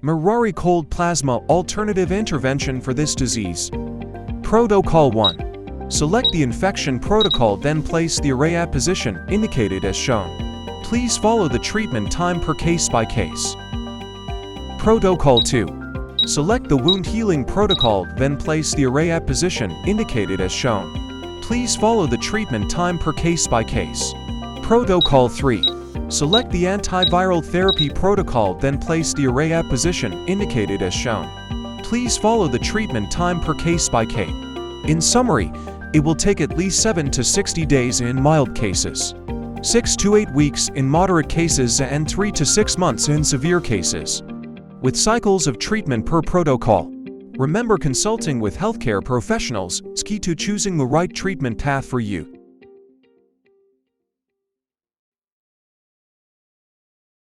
Mirari Cold Plasma alternative intervention for this disease. Protocol 1. Select the infection protocol, then place the array at position indicated as shown. Please follow the treatment time per case by case. Protocol 2. Select the wound healing protocol, then place the array at position indicated as shown. Please follow the treatment time per case by case. Protocol 3. Select the antiviral therapy protocol, then place the array at position indicated as shown. Please follow the treatment time per case by case. In summary, it will take at least 7 to 60 days in mild cases, 6 to 8 weeks in moderate cases, and 3 to 6 months in severe cases, with cycles of treatment per protocol. Remember, consulting with healthcare professionals is key to choosing the right treatment path for you.